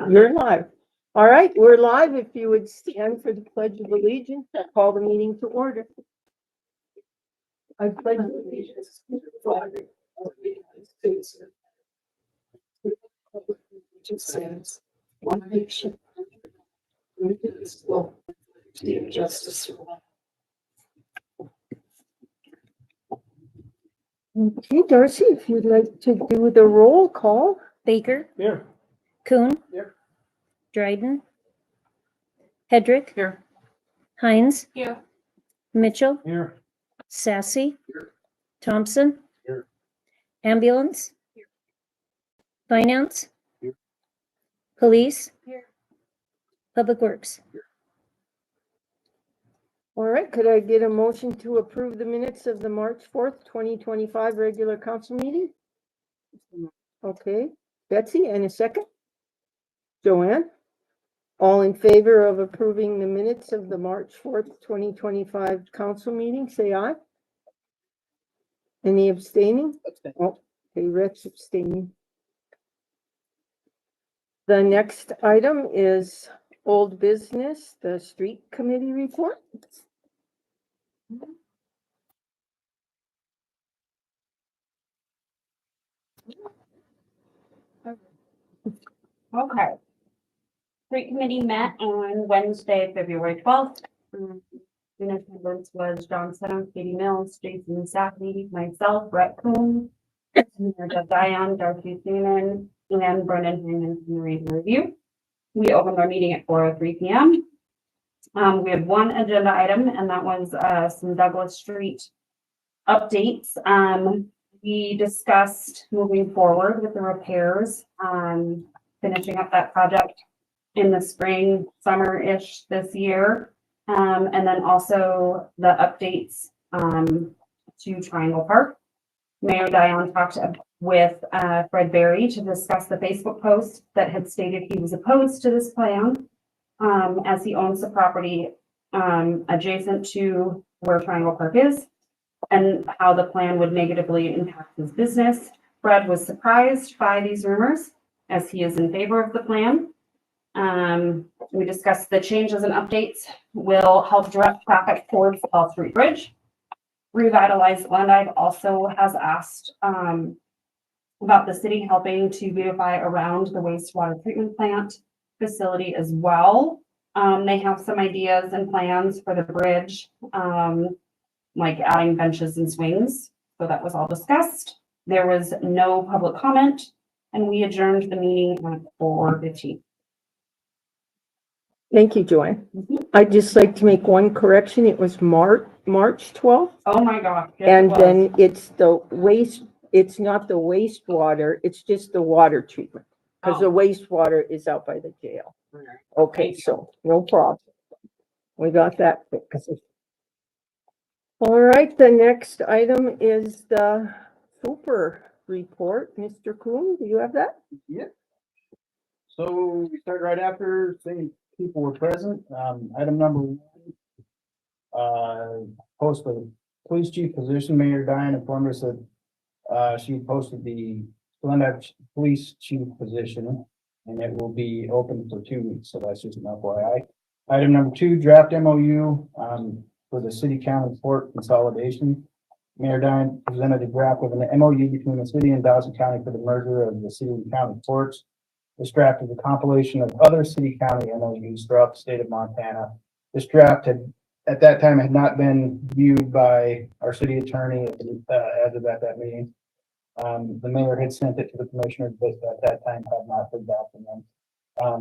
You're live. All right, we're live. If you would stand for the Pledge of Allegiance, I call the meeting to order. I pledge allegiance to the flag of the United States, which stands one nation, indivisible, with justice for all. Okay, Darcy, if you'd like to do the roll call. Baker. Here. Kuhn. Here. Dryden. Hedrick. Here. Hines. Here. Mitchell. Here. Sassy. Here. Thompson. Here. Ambulance. Here. Finance. Here. Police. Here. Public Works. All right, could I get a motion to approve the minutes of the March 4th, 2025 regular council meeting? Okay, Betsy, and a second? Joanne? All in favor of approving the minutes of the March 4th, 2025 council meeting, say aye. Any abstaining? Oh, okay, Rex abstaining. The next item is old business, the street committee report. Okay. Street committee met on Wednesday, February 12th. In attendance was John Sutton, Katie Mills, Jason Sackley, myself, Brett Coon, Diane, Darcy Seaman, and Brendan Hangman from the Read and Review. We opened our meeting at 4:03 p.m. We had one agenda item, and that was some Douglas Street updates. We discussed moving forward with the repairs, finishing up that project in the spring, summer-ish this year. And then also the updates to Triangle Park. Mayor Dion talked with Fred Berry to discuss the Facebook post that had stated he was opposed to this plan, as he owns the property adjacent to where Triangle Park is, and how the plan would negatively impact his business. Fred was surprised by these rumors, as he is in favor of the plan. We discussed the changes and updates will help direct traffic towards Fall Street Bridge. Revitalize Glendive also has asked about the city helping to beautify around the wastewater treatment plant facility as well. They have some ideas and plans for the bridge, like adding benches and swings. So that was all discussed. There was no public comment, and we adjourned the meeting at 4:15. Thank you, Joanne. I'd just like to make one correction. It was March 12th. Oh my gosh. Yes, And it was. then it's the waste, it's not the wastewater, it's just the water treatment. Because the wastewater is out by the jail. Okay, so no problem. We got that fixed. All right, the next item is the FUPR report. Mr. Kuhn, do you have that? Yeah. So we start right after saying people were present. Item number 1, post the police chief position. Mayor Diane informed us that she posted the Glendive police chief position, and it will be open for 2 weeks. So that's just an FYI. Item number 2, draft MOU for the city county port consolidation. Mayor Diane presented a draft of an MOU between the city and Dawson County for the merger of the city and county ports. This draft is a compilation of other city county MOUs throughout the state of Montana. This draft had, at that time, had not been viewed by our city attorney as of that meeting. The mayor had sent it to the commissioners, but at that time had not heard back from them.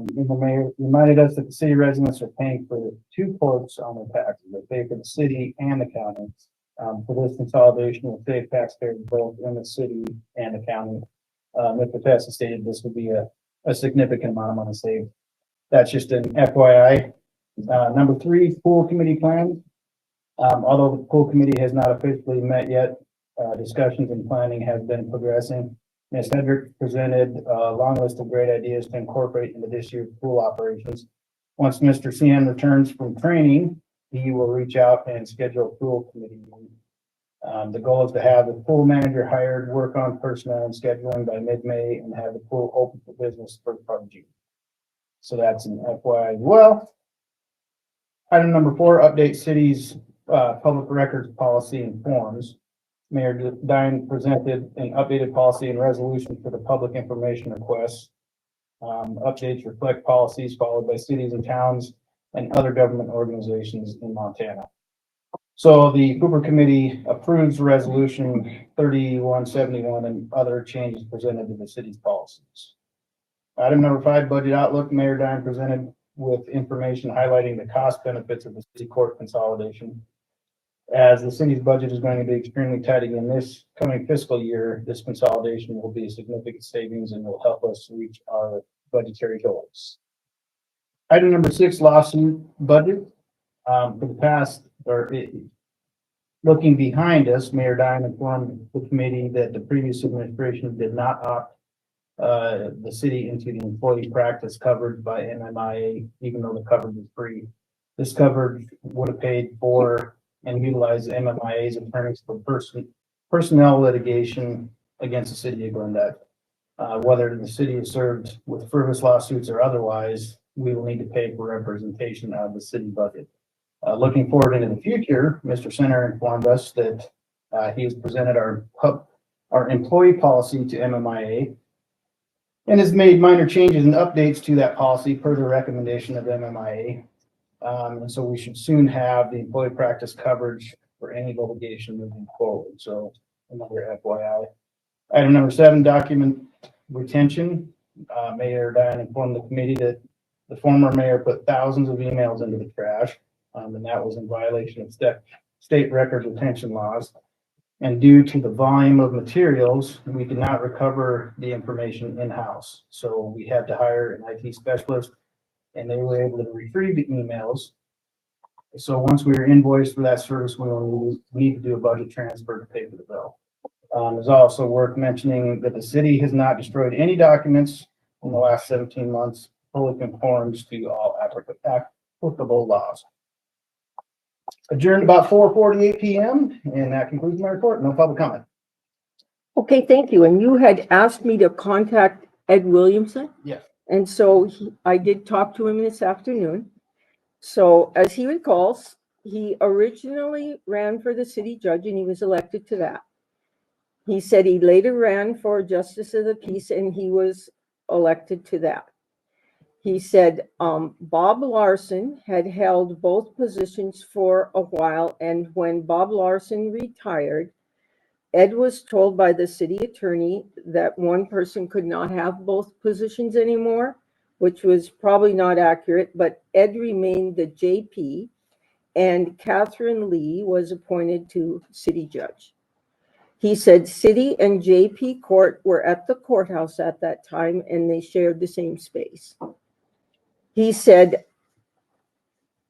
The mayor reminded us that the city residents are paying for 2 ports on their taxes. They pay for the city and the county. For this consolidation will save taxpayers both in the city and the county. Mr. Tessa stated this would be a significant amount of money saved. That's just an FYI. Number 3, pool committee plans. Although the pool committee has not officially met yet, discussions and planning have been progressing. Ms. Hedrick presented a long list of great ideas to incorporate into this year's pool operations. Once Mr. CN returns from training, he will reach out and schedule a pool committee meeting. The goal is to have the pool manager hired, work on personnel and scheduling by mid-May, and have the pool open for business for part of June. So that's an FYI as well. Item number 4, update city's public records policy and forms. Mayor Dine presented an updated policy and resolution for the public information requests. Updates reflect policies followed by cities and towns and other government organizations in Montana. So the FUPR committee approves resolution 3171 and other changes presented to the city's policies. Item number 5, budget outlook. Mayor Dine presented with information highlighting the cost benefits of the city court consolidation. As the city's budget is going to be extremely tight again this coming fiscal year, this consolidation will be a significant savings and will help us reach our budgetary goals. Item number 6, lawsuit budget. For the past, looking behind us, Mayor Dine informed the committee that the previous administration did not opt the city into the employee practice covered by MMIA, even though the coverage is free. This coverage would have paid for and utilized MMIA's attorneys for personnel litigation against the city of Glendive. Whether the city is served with frivolous lawsuits or otherwise, we will need to pay for representation of the city budget. Looking forward into the future, Mr. Center informed us that he has presented our employee policy to MMIA and has made minor changes and updates to that policy per the recommendation of MMIA. And so we should soon have the employee practice coverage for any litigation moving forward. So another FYI. Item number 7, document retention. Mayor Diane informed the committee that the former mayor put thousands of emails into the trash, and that was in violation of state record retention laws. And due to the volume of materials, we could not recover the information in-house. So we had to hire an IT specialist, and they were able to retrieve the emails. So once we were invoiced for that service, we only need to do a budget transfer to pay for the bill. It's also worth mentioning that the city has not destroyed any documents in the last 17 months, fully conforms to all applicable laws. Adjourned about 4:48 p.m. and that concludes my report. No public comment. Okay, thank you. And you had asked me to contact Ed Williamson? Yes. And so I did talk to him this afternoon. So as he recalls, he originally ran for the city judge and he was elected to that. He said he later ran for justice of the peace and he was elected to that. He said Bob Larson had held both positions for a while, and when Bob Larson retired, Ed was told by the city attorney that one person could not have both positions anymore, which was probably not accurate, but Ed remained the JP and Catherine Lee was appointed to city judge. He said city and JP court were at the courthouse at that time and they shared the same space. He said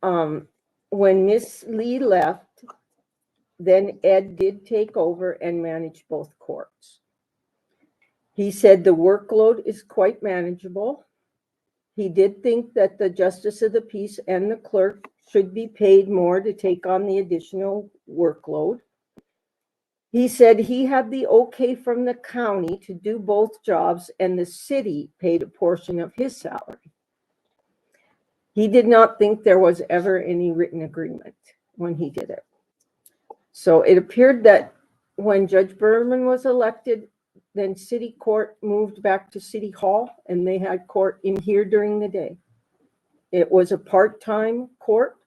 when Miss Lee left, then Ed did take over and manage both courts. He said the workload is quite manageable. He did think that the justice of the peace and the clerk should be paid more to take on the additional workload. He said he had the okay from the county to do both jobs and the city paid a portion of his salary. He did not think there was ever any written agreement when he did it. So it appeared that when Judge Berman was elected, then city court moved back to City Hall and they had court in here during the day. It was a part-time court.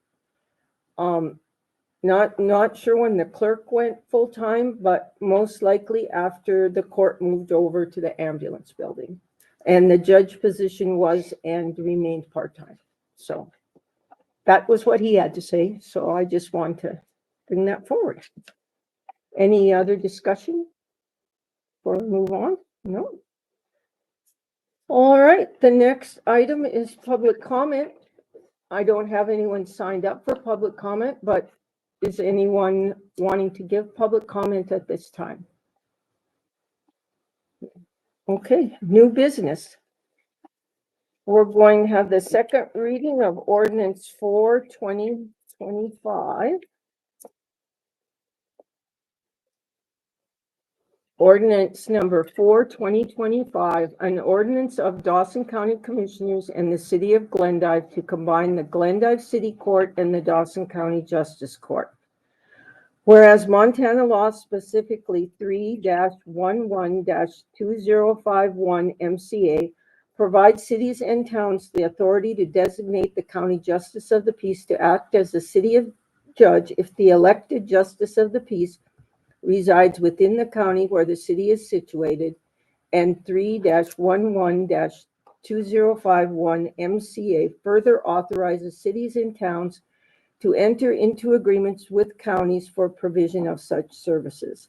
Not sure when the clerk went full-time, but most likely after the court moved over to the ambulance building. And the judge position was and remained part-time. So that was what he had to say. So I just want to bring that forward. Any other discussion before we move on? No. All right, the next item is public comment. I don't have anyone signed up for public comment, but is anyone wanting to give public comment at this time? Okay, new business. We're going to have the second reading of ordinance 4/2025. Ordinance number 4/2025, an ordinance of Dawson County Commissioners and the City of Glendive to combine the Glendive City Court and the Dawson County Justice Court. Whereas Montana law, specifically 3-11-2051 MCA, provides cities and towns the authority to designate the county justice of the peace to act as the city of judge if the elected justice of the peace resides within the county where the city is situated, and 3-11-2051 MCA further authorizes cities and towns to enter into agreements with counties for provision of such services.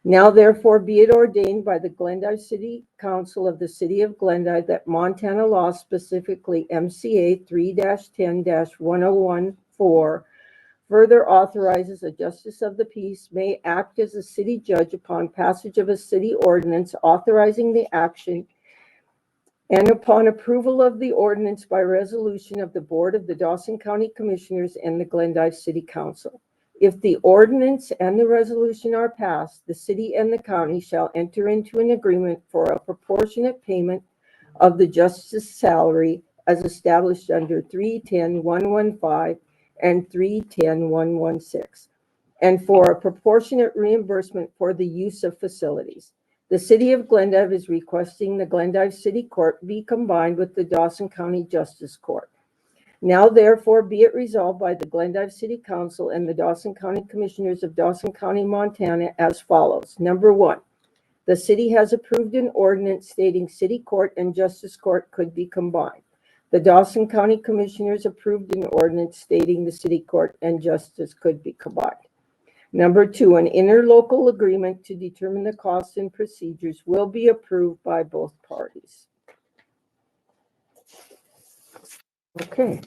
Now therefore be it ordained by the Glendive City Council of the City of Glendive that Montana law, specifically MCA 3-10-1014, further authorizes a justice of the peace may act as a city judge upon passage of a city ordinance authorizing the action, and upon approval of the ordinance by resolution of the Board of the Dawson County Commissioners and the Glendive City Council. If the ordinance and the resolution are passed, the city and the county shall enter into an agreement for a proportionate payment of the justice's salary as established under 3-10-115 and 3-10-116, and for a proportionate reimbursement for the use of facilities. The City of Glendive is requesting the Glendive City Court be combined with the Dawson County Justice Court. Now therefore be it resolved by the Glendive City Council and the Dawson County Commissioners of Dawson County, Montana as follows. Number 1, the city has approved an ordinance stating City Court and Justice Court could be combined. The Dawson County Commissioners approved an ordinance stating the City Court and Justice could be combined. Number 2, an interlocal agreement to determine the costs and procedures will be approved by both parties. Okay.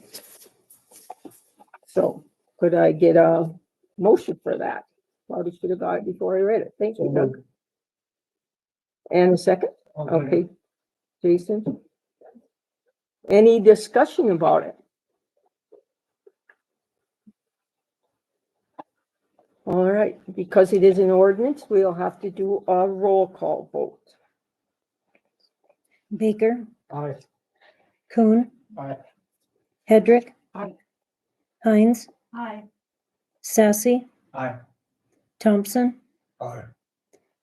So could I get a motion for that? Probably should have got it before I read it. Thank you, Doug. And a second? Okay. Jason? Any discussion about it? All right, because it is an ordinance, we'll have to do a roll call vote. Baker, Aye. Kuhn, Aye. Hedrick. Aye. Hines, Hi. Sassy, Aye. Thompson, Aye.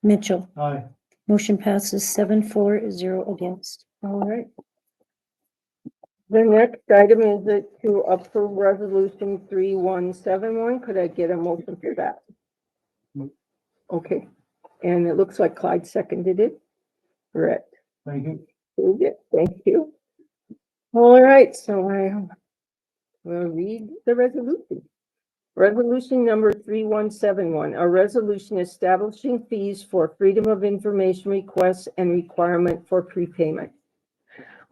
Mitchell. Aye. Motion passes 7-4, 0 against. All right. The next item is to approve resolution 3171. Could I get a motion for that? Okay, and it looks like Clyde seconded it. Correct. Thank you. Thank you. All right, so I will read the resolution. Resolution number 3171, a resolution establishing fees for Freedom of Information requests and requirement for prepayment.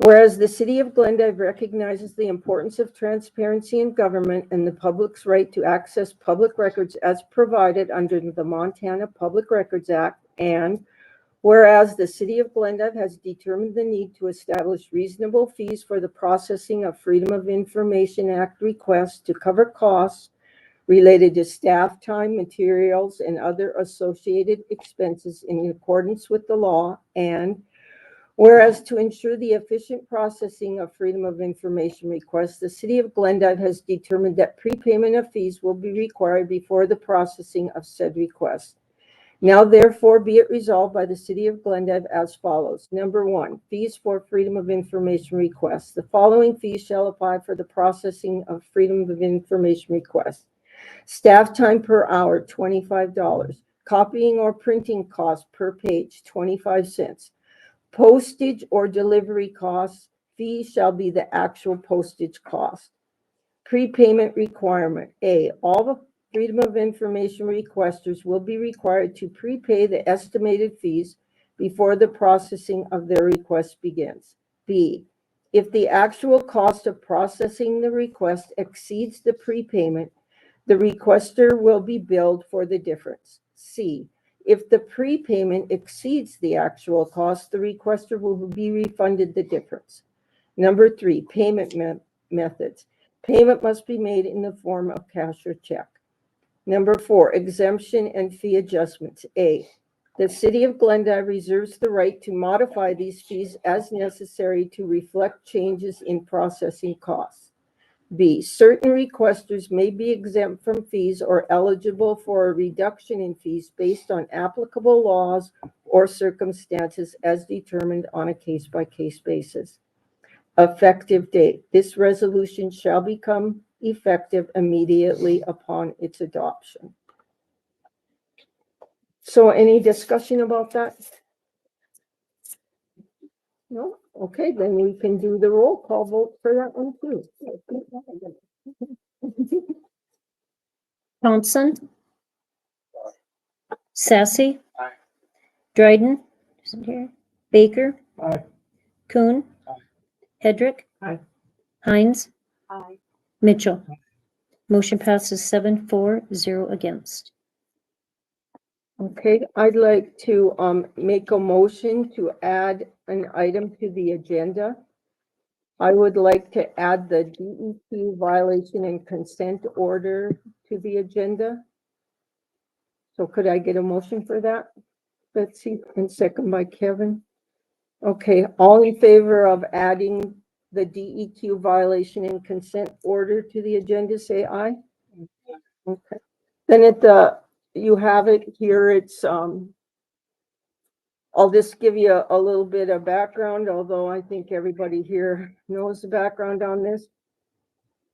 Whereas the City of Glendive recognizes the importance of transparency in government and the public's right to access public records as provided under the Montana Public Records Act, and whereas the City of Glendive has determined the need to establish reasonable fees for the processing of Freedom of Information Act requests to cover costs related to staff time, materials, and other associated expenses in accordance with the law, and whereas to ensure the efficient processing of Freedom of Information requests, the City of Glendive has determined that prepayment of fees will be required before the processing of said request. Now therefore be it resolved by the City of Glendive as follows. Number 1, fees for Freedom of Information requests. The following fees shall apply for the processing of Freedom of Information requests. Staff time per hour, $25. Copying or printing cost per page, 25 cents. Postage or delivery costs, fees shall be the actual postage cost. Prepayment requirement. A, all the Freedom of Information requesters will be required to prepay the estimated fees before the processing of their request begins. B, if the actual cost of processing the request exceeds the prepayment, the requester will be billed for the difference. C, if the prepayment exceeds the actual cost, the requester will be refunded the difference. Number 3, payment methods. Payment must be made in the form of cash or check. Number 4, exemption and fee adjustments. A, The city of Glendive reserves the right to modify these fees as necessary to reflect changes in processing costs. B, certain requesters may be exempt from fees or eligible for a reduction in fees based on applicable laws or circumstances as determined on a case-by-case basis. Effective date. This resolution shall become effective immediately upon its adoption. So any discussion about that? No? Okay, then we can do the roll call vote for that one too. Thompson. Sassy. Aye. Dryden. Isn't here. Baker. Aye. Kuhn. Aye. Hedrick. Aye. Hines. Aye. Mitchell. Motion passes 7-4, 0 against. Okay, I'd like to make a motion to add an item to the agenda. I would like to add the DEQ violation and consent order to the agenda. So could I get a motion for that, Betsy, and second by Kevin? Okay, all in favor of adding the DEQ violation and consent order to the agenda, say aye. Okay, then you have it here, it's I'll just give you a little bit of background, although I think everybody here knows the background on this.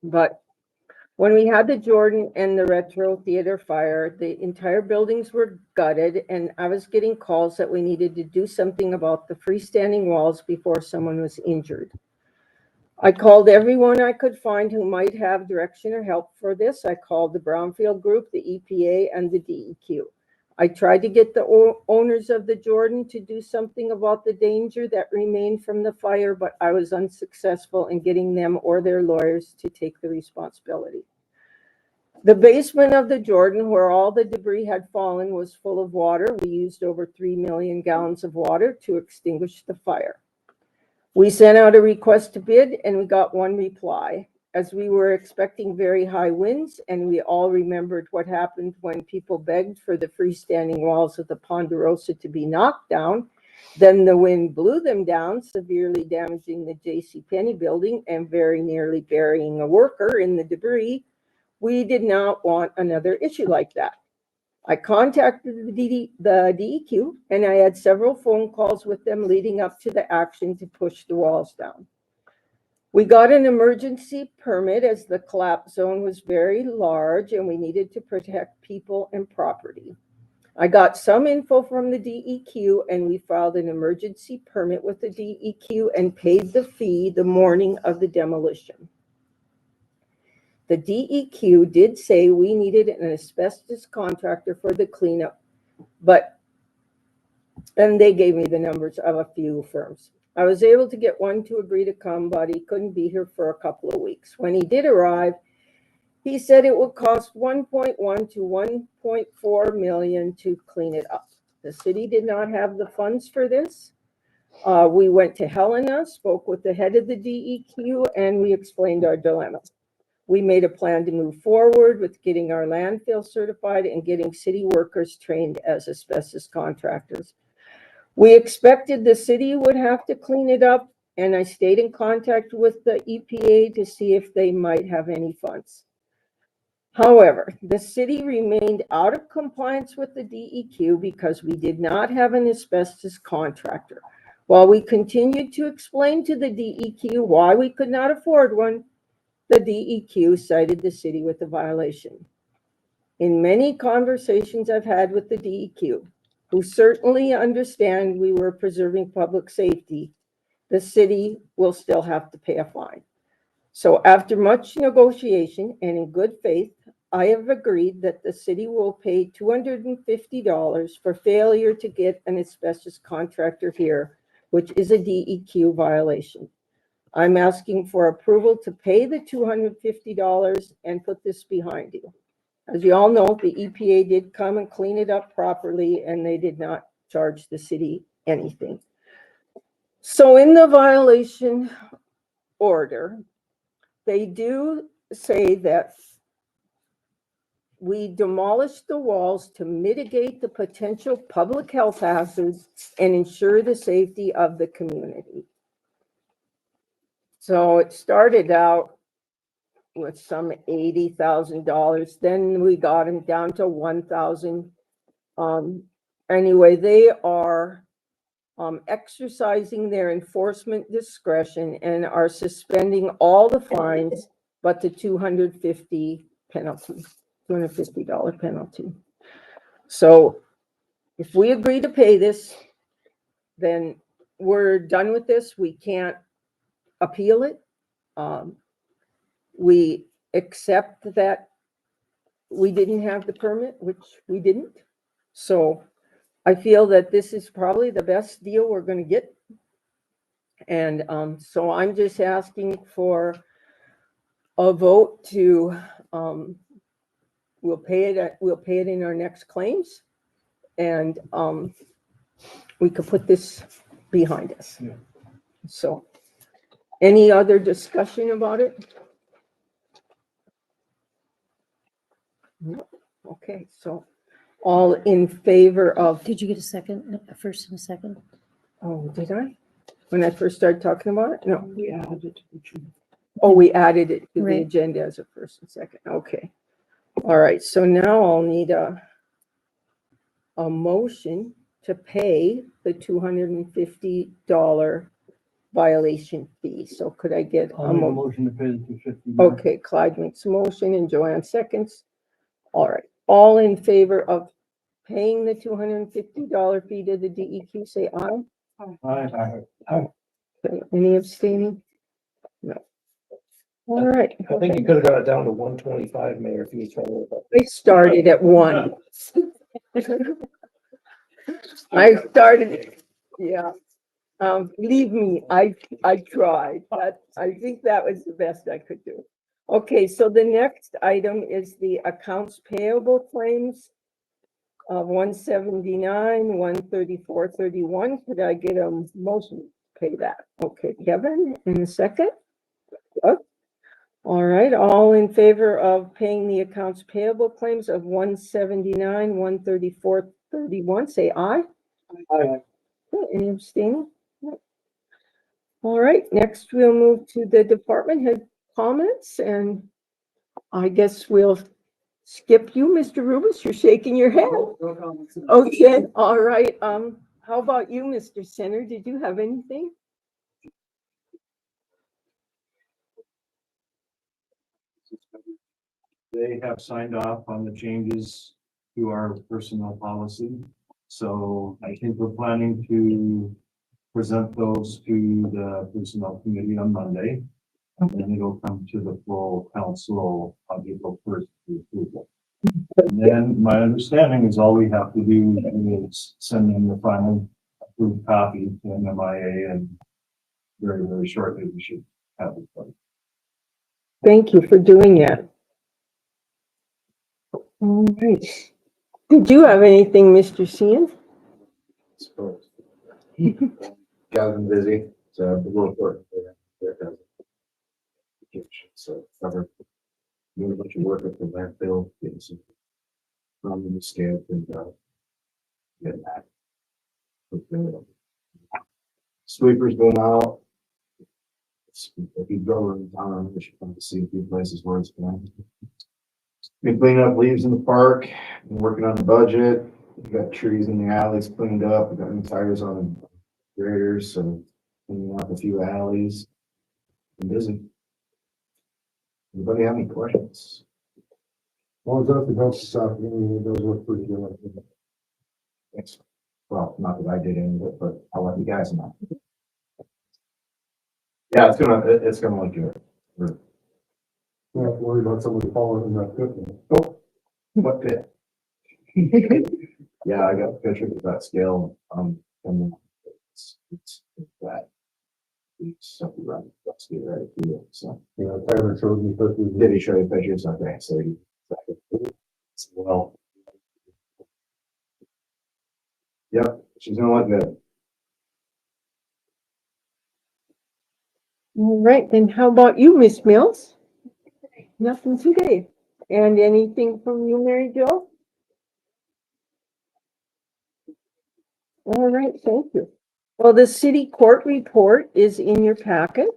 But when we had the Jordan and the Retro Theater fire, the entire buildings were gutted, and I was getting calls that we needed to do something about the freestanding walls before someone was injured. I called everyone I could find who might have direction or help for this. I called the Brownfield Group, the EPA, and the DEQ. I tried to get the owners of the Jordan to do something about the danger that remained from the fire, but I was unsuccessful in getting them or their lawyers to take the responsibility. The basement of the Jordan, where all the debris had fallen, was full of water. We used over 3 million gallons of water to extinguish the fire. We sent out a request to bid and we got one reply, as we were expecting very high winds, and we all remembered what happened when people begged for the freestanding walls of the Ponderosa to be knocked down. Then the wind blew them down, severely damaging the JCPenney building and very nearly burying a worker in the debris. We did not want another issue like that. I contacted the DEQ and I had several phone calls with them leading up to the action to push the walls down. We got an emergency permit as the collapse zone was very large and we needed to protect people and property. I got some info from the DEQ and we filed an emergency permit with the DEQ and paid the fee the morning of the demolition. The DEQ did say we needed an asbestos contractor for the cleanup, and they gave me the numbers of a few firms. I was able to get one to agree to come, but he couldn't be here for a couple of weeks. When he did arrive, he said it would cost 1.1 to 1.4 million to clean it up. The city did not have the funds for this. We went to Helena, spoke with the head of the DEQ, and we explained our dilemma. We made a plan to move forward with getting our landfill certified and getting city workers trained as asbestos contractors. We expected the city would have to clean it up, and I stayed in contact with the EPA to see if they might have any funds. However, the city remained out of compliance with the DEQ because we did not have an asbestos contractor. While we continued to explain to the DEQ why we could not afford one, the DEQ cited the city with a violation. In many conversations I've had with the DEQ, who certainly understand we were preserving public safety, the city will still have to pay a fine. So after much negotiation and in good faith, I have agreed that the city will pay $250 for failure to get an asbestos contractor here, which is a DEQ violation. I'm asking for approval to pay the $250 and put this behind you. As you all know, the EPA did come and clean it up properly, and they did not charge the city anything. So in the violation order, they do say that we demolished the walls to mitigate the potential public health hazards and ensure the safety of the community. So it started out with some $80,000. Then we got them down to 1,000. Anyway, they are exercising their enforcement discretion and are suspending all the fines but the $250 penalty. So if we agree to pay this, then we're done with this. We can't appeal it. We accept that we didn't have the permit, which we didn't. So I feel that this is probably the best deal we're going to get. And so I'm just asking for a vote to, we'll pay it in our next claims. And we could put this behind us. Yeah. So any other discussion about it? No. Okay, so all in favor of, Did you get a second, a first and a second? oh, did I? When I first started talking about it? No. We added it to Oh, we added it to the Right. agenda as a first and second. Okay. All right, so now I'll need a motion to pay the $250 violation fee. So could I get a motion? motion to pay the $250. Okay, Clyde makes a motion and Joanne seconds. All right, all in favor of paying the $250 fee to the DEQ, say aye. Aye. Okay, any abstaining? No. All right. I think you could have got it down to 125, Mayor, if you was trying to. I started at 1. I started, yeah. Believe me, I tried, but I think that was the best I could do. Okay, so the next item is the accounts payable claims of 179, 134.31. Could I get a motion to pay that? Okay, Kevin, in a second. Good. All right, all in favor of paying the accounts payable claims of 179, 134.31, say aye. Aye. Okay, any abstaining? No. All right, next we'll move to the department head comments, and I guess we'll skip you, Mr. Rubus. You're shaking your head. Okay, all right. How about you, Mr. Center? Did you have anything? They have signed off on the changes to our personnel policy. So I think we're planning to present those to the personnel committee on Monday. And then it'll come to the full council on April 1st for approval. And then my understanding is all we have to do is send them the final approved copy to MMIA, and very, very shortly we should have it done. Thank you for doing that. All right. Did you have anything, Mr. Cian? Suppose. Guys been busy, so a little short. So cover doing a bunch of work at the landfill, getting some from the scale and getting that. Sweepers going out. If you go around town, you should come to see a few places where it's going. Been cleaning up leaves in the park, been working on the budget. We got trees in the alleys cleaned up. We got new tires on the graders, so cleaning up a few alleys. Been busy. Anybody have any questions? Well, that's the health stuff, those look pretty good. Thanks. Well, not that I did any of it, but I'll let you guys know. Yeah, it's gonna look good. You don't have to worry about somebody falling in that pit. Oh, what pit? Yeah, I got a picture of that scale, and it's that. It's something right, let's get ready to do it, so. Yeah, Tyler showed me pictures. Did he show you pictures? Okay, so you. Well. Yep, she's gonna look good. All right, then how about you, Miss Mills? Nothing today. And anything from you, Mary Jo? All right, thank you. Well, the city court report is in your packet.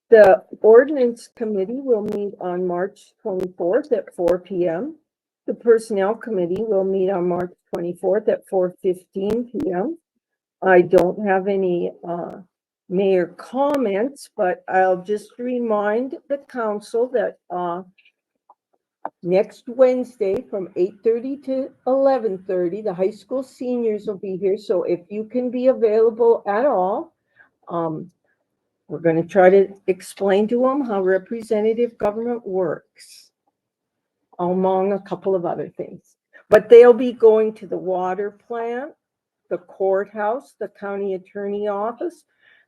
The ordinance committee will meet on March 24th at 4 p.m. The personnel committee will meet on March 24th at 4:15 p.m. I don't have any mayor comments, but I'll just remind the council that next Wednesday from 8:30 to 11:30, the high school seniors will be here. So if you can be available at all, we're going to try to explain to them how representative government works, among a couple of other things. But they'll be going to the water plant, the courthouse, the county attorney office,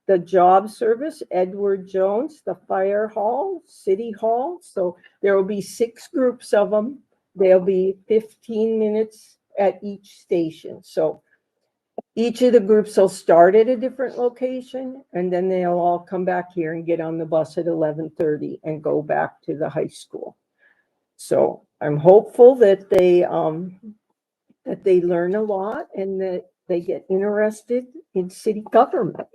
the job service, Edward Jones, the fire hall, city hall. So there will be 6 groups of them. There'll be 15 minutes at each station. So each of the groups will start at a different location, and then they'll all come back here and get on the bus at 11:30 and go back to the high school. So I'm hopeful that they learn a lot and that they get interested in city government.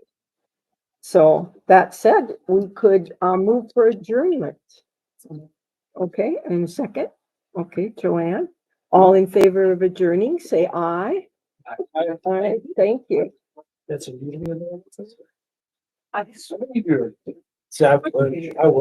So that said, we could move for adjournment. Okay, and a second. Okay, Joanne. All in favor of adjourning, say aye. Aye, thank you. That's a meeting. I I will.